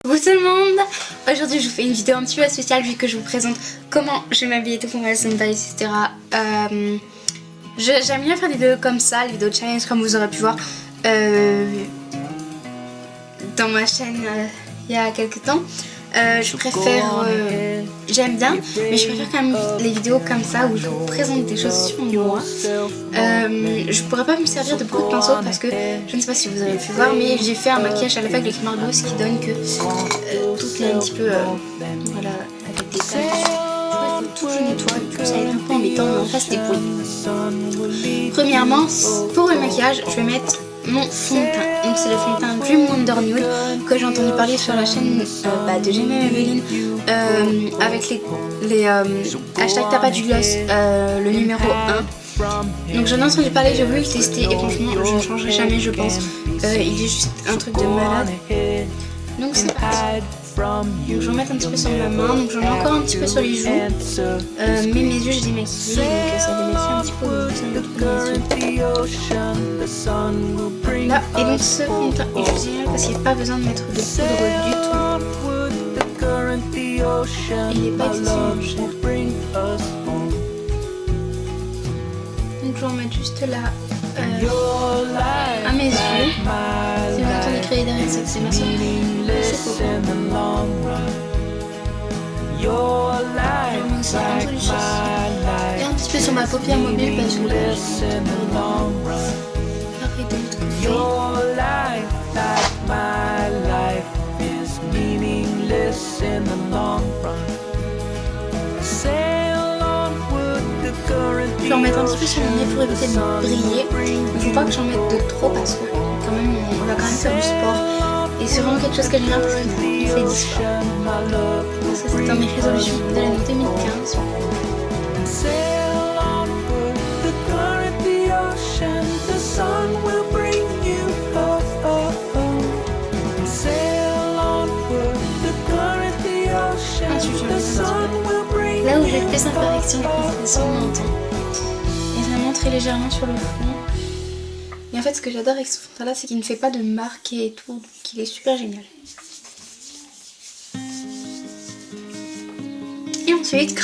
Bonjour tout le monde. Aujourd'hui je vous fais une vidéo un petit peu spéciale vu que je vous présente comment je m'habille et tout pour ma Santa, etc. J'aime bien faire des vidéos comme ça, les vidéos de challenge comme vous aurez pu voir dans ma chaîne il y a quelques temps. Je préfère, j'aime bien, mais je préfère quand même les vidéos comme ça où je vous présente des choses sur moi. Je pourrais pas me servir de beaucoup de pinceaux parce que je ne sais pas si vous avez pu voir, mais j'ai fait un maquillage à la fac avec Margot, ce qui donne que tout est un petit peu voilà, avec des taches. Il faut tout je nettoie, du coup ça va être un peu embêtant, mais en face des points. Premièrement, pour le maquillage, je vais mettre mon fond de teint. Donc c'est le fond de teint Dream Wonder Nude que j'ai entendu parler sur la chaîne de Jamie Eveline avec les hashtag tapas du gloss, le numéro 1. Donc j'en ai entendu parler, j'ai voulu le tester et franchement je ne changerai jamais je pense. Il est juste un truc de malade. Donc c'est parti. Donc je vais en mettre un petit peu sur ma main, donc j'en ai encore un petit peu sur les joues. Mais mes yeux je les maquille, donc ça démaquille un petit peu mes yeux. Là, et donc ce fond de teint est juste génial parce qu'il n'y a pas besoin de mettre de poudre du tout. Il n'est pas excessivement cher. Donc je vais en mettre juste là à mes yeux. Si vous entendez crier derrière, c'est que c'est ma soeur. C'est et un petit peu sur ma paupière mobile parce que je vais en mettre un petit peu sur mon nez pour éviter de briller. Il ne faut pas que j'en mette de trop parce que quand même on va quand même faire du sport. Et c'est vraiment quelque chose que j'aime bien parce que ça fait du sport. Ça c'est dans mes résolutions de l'année 2015. Ensuite je vais mettre là où j'ai le plus d'imperfections, je pense que c'est sur mon menton. Et je vais montrer légèrement sur le fond. Et en fait ce que j'adore avec ce fond de teint là c'est qu'il ne fait pas de marque et tout, donc il est super génial. Et ensuite,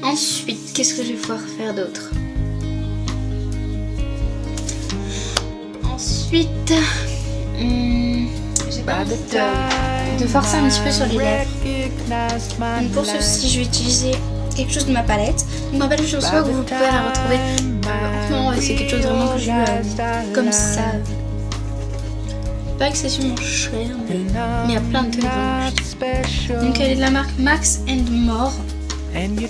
ensuite qu'est-ce que je vais pouvoir faire d'autre? Ensuite, j'ai pas envie de forcer un petit peu sur les lèvres. Donc pour ceci je vais utiliser quelque chose de ma palette. Donc ma palette Joshua, vous pouvez la retrouver. Non, c'est quelque chose vraiment que j'ai eu comme ça. Pas excessivement cher, mais il y a plein de trucs. Donc elle est de la marque Max and More. Okay.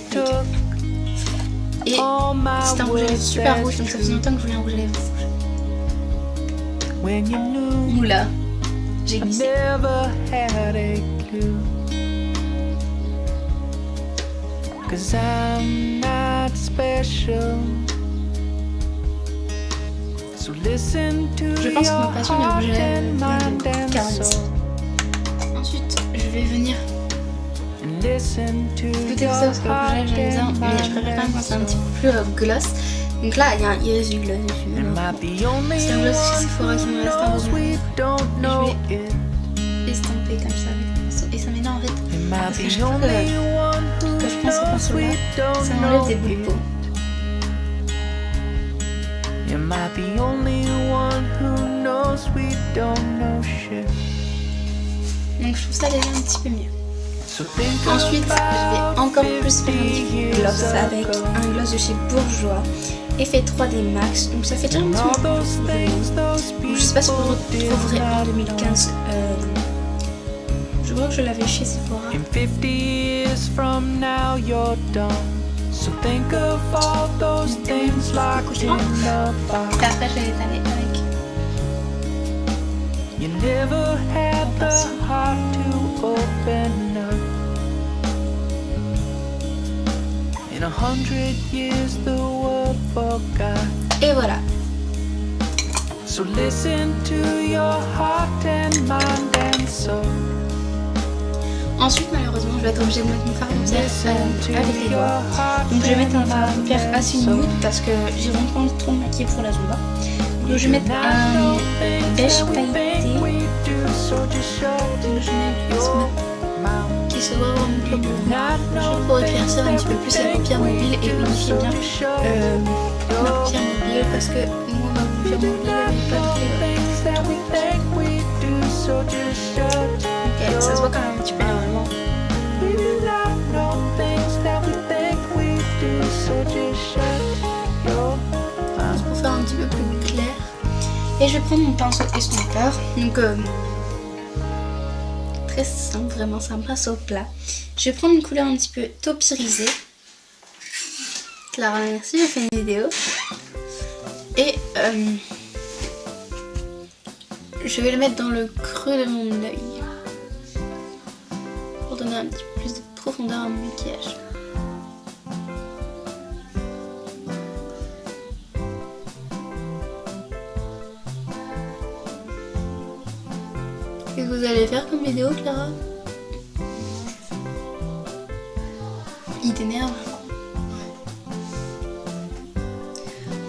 Et c'est un rouge à lèvres super rouge, donc ça faisait longtemps que je voulais un rouge à lèvres rouge. Oula, j'ai glissé. Je pense que ma passion est rouge à lèvres 46. Ensuite, je vais venir goûter ça parce que le rouge à lèvres j'aime bien, mais je préfère quand même quand c'est un petit peu plus gloss. Donc là, il y a un iris du gloss dessus. C'est un gloss chez Sephora qui me reste un rouge. Je vais estamper comme ça avec le pinceau. Et ça m'énerve en fait. Parce que chaque fois que je pense au pinceau là, ça m'enlève des bouts de peau. Donc je trouve ça déjà un petit peu mieux. Ensuite, je vais encore plus faire un petit gloss avec un gloss de chez Bourjois. Effet 3D Max. Donc ça fait déjà un petit peu. Je sais pas si vous retrouverez en 2015. Je crois que je l'avais chez Sephora. So think of all those things locked in the box. Après je vais l'étaler avec. You never had the heart to open up. In 100 years the world forgot. Et voilà. So listen to your heart and mind and soul. Ensuite, malheureusement, je vais être obligée de mettre mon fard de paupière avec les doigts. Donc, je vais mettre un fard de paupière assez nude parce que j'ai vraiment trop maquillé pour la Zumba. Donc, je vais mettre un beige pailleté Je mets du smut qui se voit vraiment plus pour éclaircir un petit peu plus la paupière mobile et unifier bien ma paupière mobile parce que moi ma paupière mobile elle n'est pas très ok, ça se voit quand même un petit peu normalement. Juste pour faire un petit peu plus clair. Et je vais prendre mon pinceau estompeur. Donc très simple, vraiment c'est un pinceau plat. Je vais prendre une couleur un petit peu taupirisée. Clara, merci, j'ai fait une vidéo. Et je vais le mettre dans le creux de mon œil pour donner un petit peu plus de profondeur à mon maquillage. Qu'est-ce que vous allez faire comme vidéo, Clara? Il t'énerve?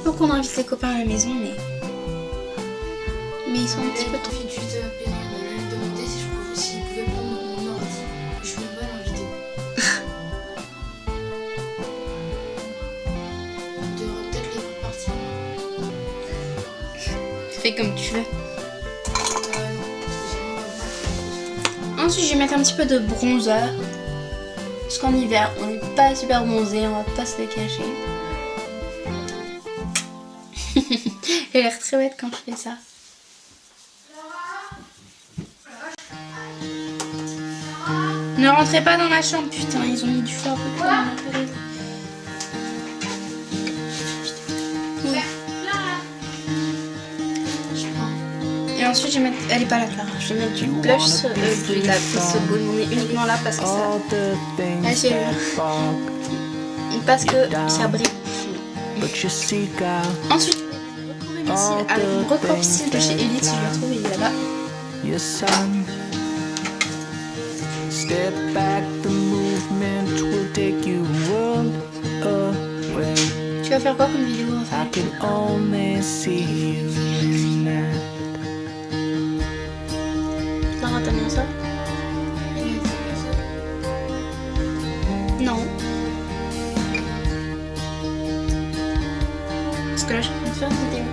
Faut qu'on invite les copains à la maison, mais ils sont un petit peu trop. Ensuite, juste me demander s'ils pouvaient prendre mon ordi. Je fais mal en vidéo. On devrait peut-être les faire partir. Fais comme tu veux. Ensuite, je vais mettre un petit peu de bronzer. Parce qu'en hiver, on n'est pas super bronzé, on va pas se le cacher. J'ai l'air très bête quand je fais ça. Ne rentrez pas dans ma chambre, putain, ils ont mis du feu un peu trop dans ma période. Oui. Et ensuite, je vais mettre. Elle est pas là, Clara. Je vais mettre du blush, de la pisse boule. On est uniquement là parce que ça. Parce que ça brille. Ensuite, je vais recouvrir mes cils avec une recouvre cils de chez Elite. Si je le retrouve, il est là-bas. Step back, the movement will take you world away. Tu vas faire quoi comme vidéo en fait? I can only see you in that. Clara, t'as bien ça? Non. Parce que là, je suis en train de faire une vidéo.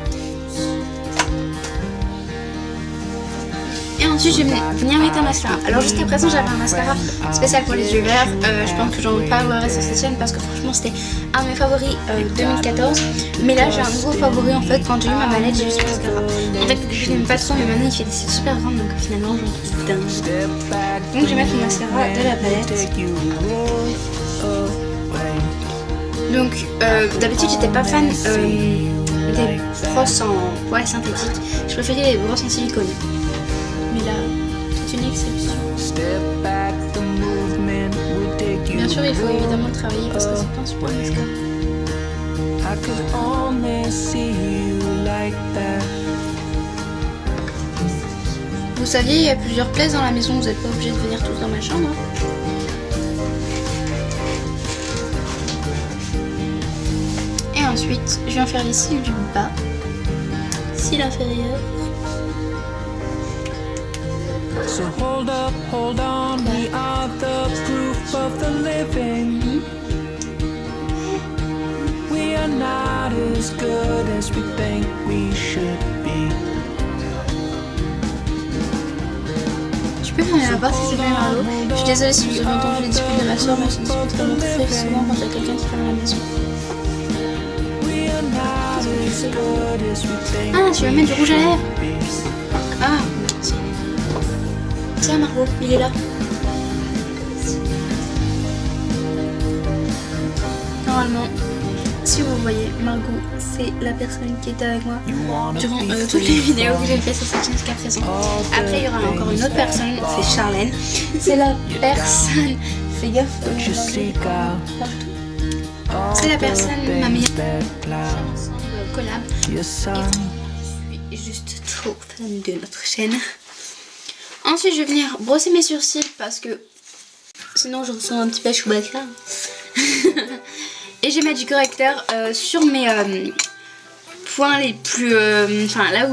Et ensuite, je vais venir mettre un mascara. Alors, jusqu'à présent, j'avais un mascara spécial pour les yeux verts. Je pense que j'en parlerai sur cette chaîne parce que franchement, c'était un de mes favoris 2014. Mais là, j'ai un nouveau favori en fait. Quand j'ai eu ma manette, j'ai eu ce mascara. En fait, je l'aime pas trop, mais maintenant, il fait des cils super grandes. Donc, finalement, j'en trouve dingue. Donc, je vais mettre mon mascara de la palette. Donc, d'habitude, j'étais pas fan des brosses en poils synthétiques. Je préférais les brosses en silicone. Mais là, c'est une exception. Bien sûr, il faut évidemment le travailler parce que c'est pas un super mascara. Vous saviez, il y a plusieurs places dans la maison, vous n'êtes pas obligé de venir tous dans ma chambre. Et ensuite, je viens faire les cils du bas, cils inférieurs. So hold on, we are the proof of the living. We are not as good as we think we should be. Tu peux fermer la porte s'il te plaît, Marlo? Je suis désolée si vous avez entendu les disputes de ma soeur, mais je me suis vraiment très souvent quand il y a quelqu'un qui ferme la maison. Ah, tu vas mettre du rouge à lèvres? Ah, tiens Margot, il est là. Normalement, si vous voyez, Margot, c'est la personne qui était avec moi durant toutes les vidéos que j'ai fait sur cette chaîne jusqu'à présent. Après, il y aura encore une autre personne, c'est Charlène. C'est la personne, fais gaffe, c'est la personne, ma meilleure collab. Et je suis juste trop fan de notre chaîne. Ensuite, je vais venir brosser mes sourcils parce que sinon je ressens un petit peu Chewbacca. Et je vais mettre du correcteur sur mes points les plus... Enfin là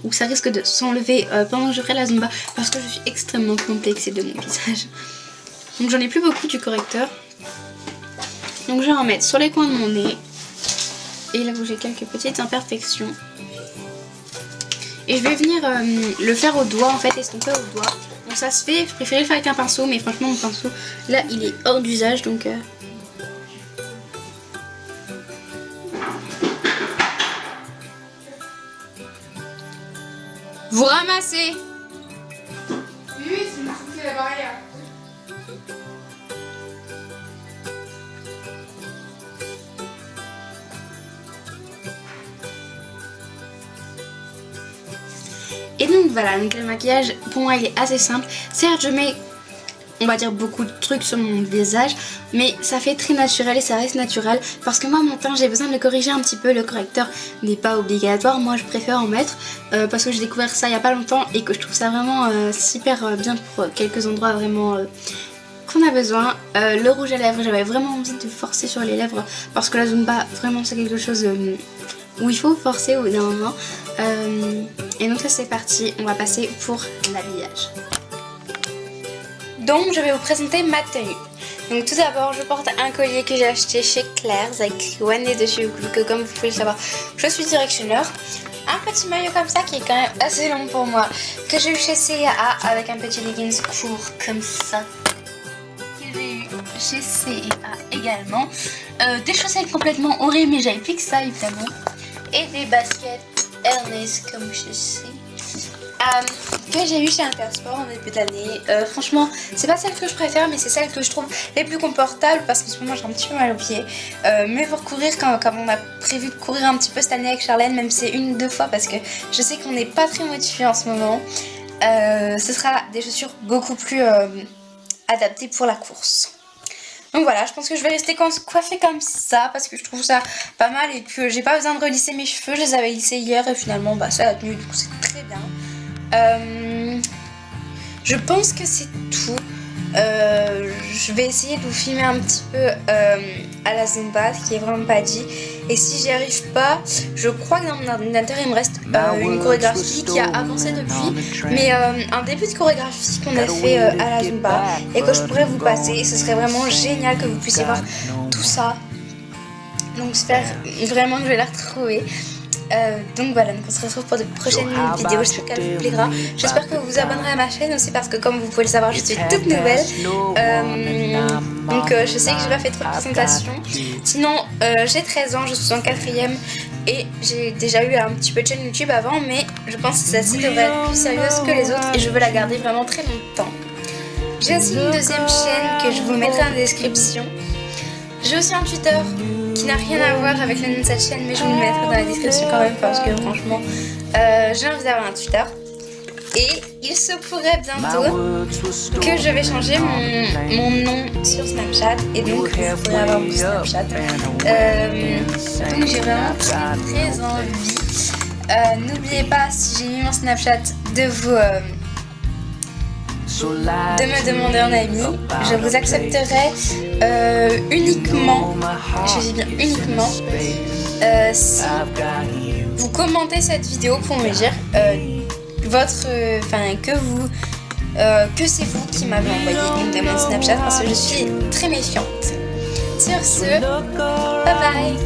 où ça risque de s'enlever pendant que je ferai la Zumba, parce que je suis extrêmement complexée de mon visage. Donc j'en ai plus beaucoup du correcteur. Donc je vais en mettre sur les coins de mon nez. Et là où j'ai quelques petites imperfections. Et je vais venir le faire au doigt en fait, estomper au doigt. Donc ça se fait, je préférais le faire avec un pinceau, mais franchement mon pinceau là il est hors d'usage donc... Vous ramassez. Oui, c'est moi qui fais la barrière. Et donc voilà, donc le maquillage pour moi il est assez simple. Certes je mets, on va dire, beaucoup de trucs sur mon visage, mais ça fait très naturel et ça reste naturel parce que moi mon teint j'ai besoin de le corriger un petit peu. Le correcteur n'est pas obligatoire, moi je préfère en mettre parce que j'ai découvert ça il n'y a pas longtemps et que je trouve ça vraiment super bien pour quelques endroits vraiment qu'on a besoin. Le rouge à lèvres, j'avais vraiment envie de forcer sur les lèvres parce que la Zumba vraiment c'est quelque chose où il faut forcer au bout d'un moment. Et donc ça c'est parti, on va passer pour l'habillage. Donc je vais vous présenter ma tenue. Donc tout d'abord je porte un collier que j'ai acheté chez Claire's avec One Day dessus, vu que comme vous pouvez le savoir je suis directionneur. Un petit maillot comme ça qui est quand même assez long pour moi, que j'ai eu chez C&A avec un petit leggings court comme ça, que j'ai eu chez C&A également. Des chaussettes complètement horribles mais j'avais plus que ça évidemment. Et des baskets Ernest comme ceci que j'ai eu chez Intersport en début d'année. Franchement c'est pas celle que je préfère mais c'est celle que je trouve les plus confortables parce qu'en ce moment j'ai un petit peu mal aux pieds, mais pour courir comme on a prévu de courir un petit peu cette année avec Charlène, même si c'est une ou deux fois parce que je sais qu'on n'est pas très motivé en ce moment, ce sera des chaussures beaucoup plus adaptées pour la course. Donc voilà, je pense que je vais rester coiffée comme ça parce que je trouve ça pas mal et que j'ai pas besoin de relisser mes cheveux. Je les avais lissés hier et finalement bah, ça a tenu, du coup c'est très bien. Je pense que c'est tout. Je vais essayer de vous filmer un petit peu à la Zumba, ce qui est vraiment pas dit. Et si j'y arrive pas, je crois que dans mon ordinateur il me reste une chorégraphie qui a avancé depuis, mais un début de chorégraphie qu'on a fait à la Zumba et que je pourrais vous passer. Ce serait vraiment génial que vous puissiez voir tout ça. Donc j'espère vraiment que je vais la retrouver. Donc voilà, donc on se retrouve pour de prochaines vidéos, j'espère qu'elle vous plaira. J'espère que vous vous abonnerez à ma chaîne aussi parce que comme vous pouvez le savoir je suis toute nouvelle, donc je sais que j'ai pas fait trop de présentations. Sinon j'ai 13 ans, je suis en 4ème et j'ai déjà eu un petit peu de chaîne YouTube avant, mais je pense que celle-ci devrait être plus sérieuse que les autres et je veux la garder vraiment très longtemps. J'ai aussi une deuxième chaîne que je vous mettrai en description. J'ai aussi un Twitter qui n'a rien à voir avec le nom de cette chaîne, mais je vous le mettrai dans la description quand même parce que franchement j'ai envie d'avoir un Twitter. Et il se pourrait bientôt que je vais changer mon nom sur Snapchat et donc vous pourrez avoir mon Snapchat. Donc j'ai vraiment très envie. N'oubliez pas, si j'ai mis mon Snapchat, de me demander un ami. Je vous accepterai uniquement, je dis bien uniquement, si vous commentez cette vidéo pour me dire que c'est vous qui m'avez envoyé de mon Snapchat parce que je suis très méfiante. Sur ce, bye bye.